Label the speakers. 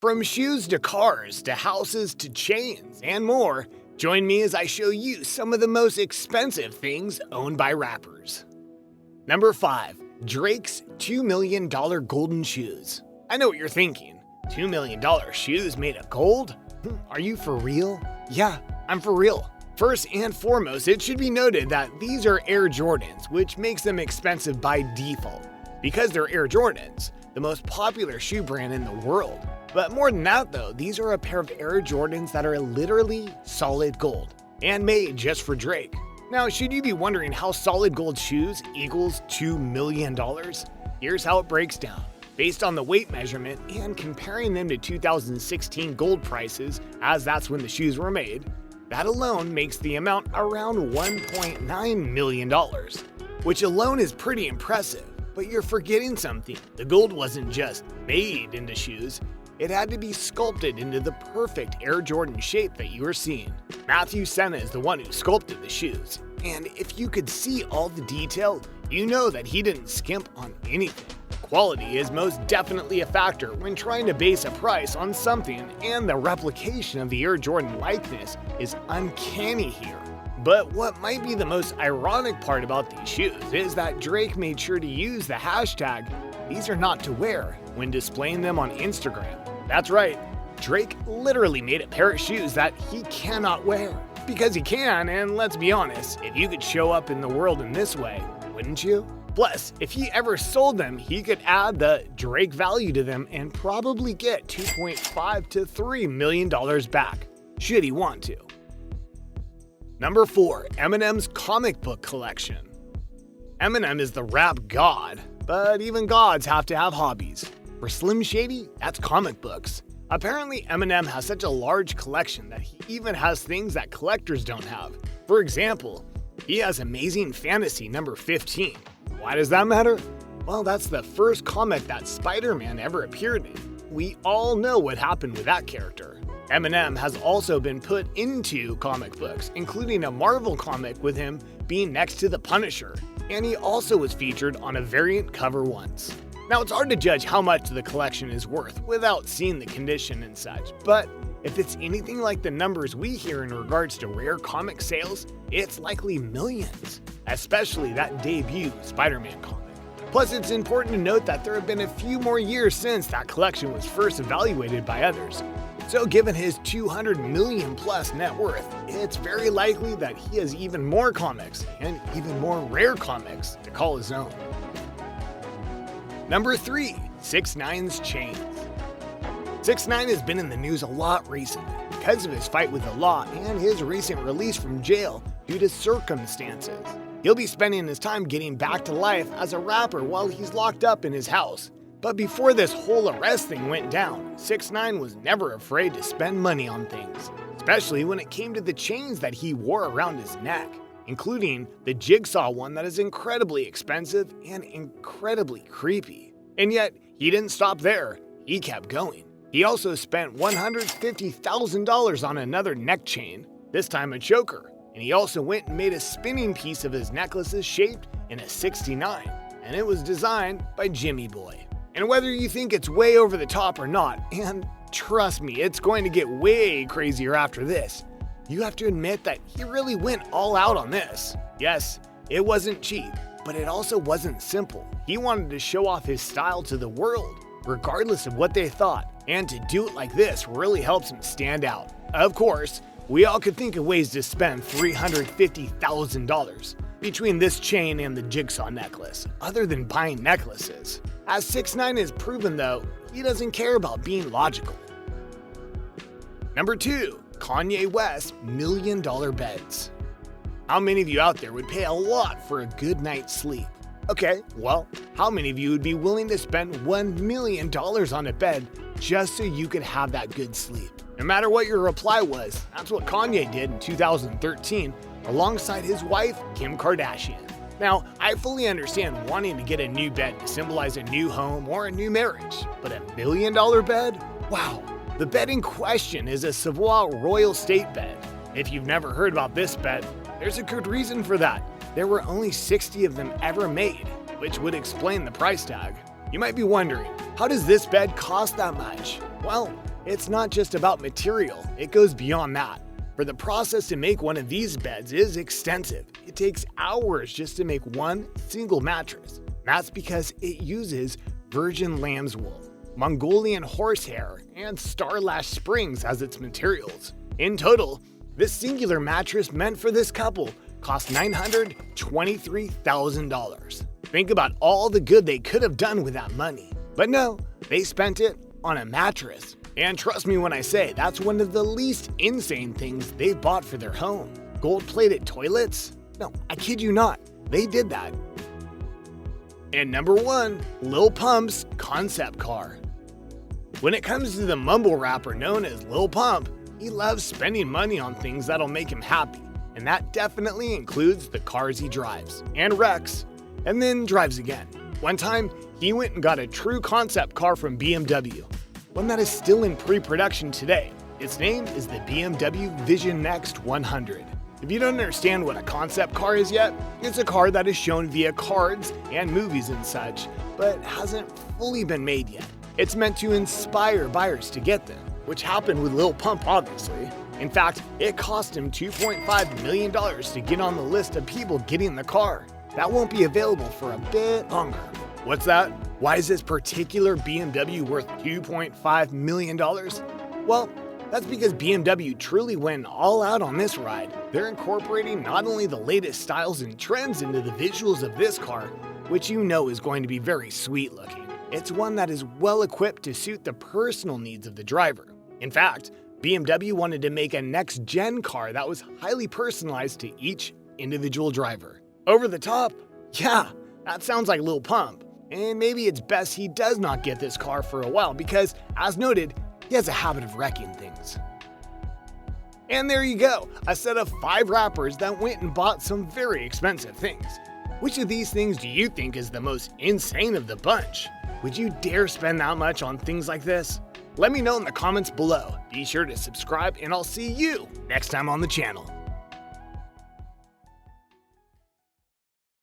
Speaker 1: From shoes to cars to houses to chains and more, join me as I show you some of the most expensive things owned by rappers. Number 5. Drake's $2 million golden shoes. I know what you're thinking. $2 million shoes made of gold? Are you for real? Yeah, I'm for real. First and foremost, it should be noted that these are Air Jordans, which makes them expensive by default. Because they're Air Jordans, the most popular shoe brand in the world. But more than that though, these are a pair of Air Jordans that are literally solid gold and made just for Drake. Now, should you be wondering how solid gold shoes equals $2 million? Here's how it breaks down. Based on the weight measurement and comparing them to 2016 gold prices, as that's when the shoes were made, that alone makes the amount around $1.9 million, which alone is pretty impressive. But you're forgetting something. The gold wasn't just made into shoes. It had to be sculpted into the perfect Air Jordan shape that you are seeing. Matthew Senna is the one who sculpted the shoes. And if you could see all the detail, you know that he didn't skimp on anything. Quality is most definitely a factor when trying to base a price on something, and the replication of the Air Jordan likeness is uncanny here. But what might be the most ironic part about these shoes is that Drake made sure to use the hashtag "these are not to wear" when displaying them on Instagram. That's right, Drake literally made a pair of shoes that he cannot wear. Because he can, and let's be honest, if you could show up in the world in this way, wouldn't you? Plus, if he ever sold them, he could add the Drake value to them and probably get $2.5 to $3 million back, should he want to. Number 4. Eminem's comic book collection. Eminem is the rap god, but even gods have to have hobbies. For Slim Shady, that's comic books. Apparently, Eminem has such a large collection that he even has things that collectors don't have. For example, he has Amazing Fantasy number 15. Why does that matter? Well, that's the first comic that Spider-Man ever appeared in. We all know what happened with that character. Eminem has also been put into comic books, including a Marvel comic with him being next to the Punisher, and he also was featured on a variant cover once. Now, it's hard to judge how much the collection is worth without seeing the condition and such, but if it's anything like the numbers we hear in regards to rare comic sales, it's likely millions, especially that debut Spider-Man comic. Plus, it's important to note that there have been a few more years since that collection was first evaluated by others. So given his 200 million plus net worth, it's very likely that he has even more comics and even more rare comics to call his own. Number 3. 6ix9ine's chains. 6ix9ine has been in the news a lot recently because of his fight with the law and his recent release from jail due to circumstances. He'll be spending his time getting back to life as a rapper while he's locked up in his house. But before this whole arrest thing went down, 6ix9ine was never afraid to spend money on things, especially when it came to the chains that he wore around his neck, including the jigsaw one that is incredibly expensive and incredibly creepy. And yet, he didn't stop there, he kept going. He also spent $150,000 on another neck chain, this time a choker, and he also went and made a spinning piece of his necklaces shaped in a 69, and it was designed by Jimmy Boy. And whether you think it's way over the top or not, and trust me, it's going to get way crazier after this, you have to admit that he really went all out on this. Yes, it wasn't cheap, but it also wasn't simple. He wanted to show off his style to the world, regardless of what they thought, and to do it like this really helps him stand out. Of course, we all could think of ways to spend $350,000 between this chain and the jigsaw necklace, other than buying necklaces. As 6ix9ine has proven though, he doesn't care about being logical. Number 2. Kanye West $1 million beds. How many of you out there would pay a lot for a good night's sleep? Okay, well, how many of you would be willing to spend $1 million on a bed just so you could have that good sleep? No matter what your reply was, that's what Kanye did in 2013 alongside his wife, Kim Kardashian. Now, I fully understand wanting to get a new bed to symbolize a new home or a new marriage, but $1 million bed? Wow. The bed in question is a Savoy Royal State bed. If you've never heard about this bed, there's a good reason for that. There were only 60 of them ever made, which would explain the price tag. You might be wondering, how does this bed cost that much? Well, it's not just about material, it goes beyond that. For the process to make one of these beds is extensive. It takes hours just to make one single mattress. That's because it uses virgin lamb's wool, Mongolian horsehair, and starlash springs as its materials. In total, this singular mattress meant for this couple cost $923,000. Think about all the good they could have done with that money. But no, they spent it on a mattress. And trust me when I say that's one of the least insane things they've bought for their home. Gold-plated toilets? No, I kid you not, they did that. And number 1, Lil Pump's concept car. When it comes to the mumble rapper known as Lil Pump, he loves spending money on things that'll make him happy. And that definitely includes the cars he drives, and wrecks, and then drives again. One time, he went and got a true concept car from BMW, one that is still in pre-production today. Its name is the BMW Vision Next 100. If you don't understand what a concept car is yet, it's a car that is shown via cards and movies and such, but hasn't fully been made yet. It's meant to inspire buyers to get them, which happened with Lil Pump obviously. In fact, it cost him $2.5 million to get on the list of people getting the car. That won't be available for a bit longer. What's that? Why is this particular BMW worth $2.5 million? Well, that's because BMW truly went all out on this ride. They're incorporating not only the latest styles and trends into the visuals of this car, which you know is going to be very sweet looking. It's one that is well equipped to suit the personal needs of the driver. In fact, BMW wanted to make a next-gen car that was highly personalized to each individual driver. Over the top? Yeah, that sounds like Lil Pump. And maybe it's best he does not get this car for a while because, as noted, he has a habit of wrecking things. And there you go, a set of 5 rappers that went and bought some very expensive things. Which of these things do you think is the most insane of the bunch? Would you dare spend that much on things like this? Let me know in the comments below. Be sure to subscribe and I'll see you next time on the channel.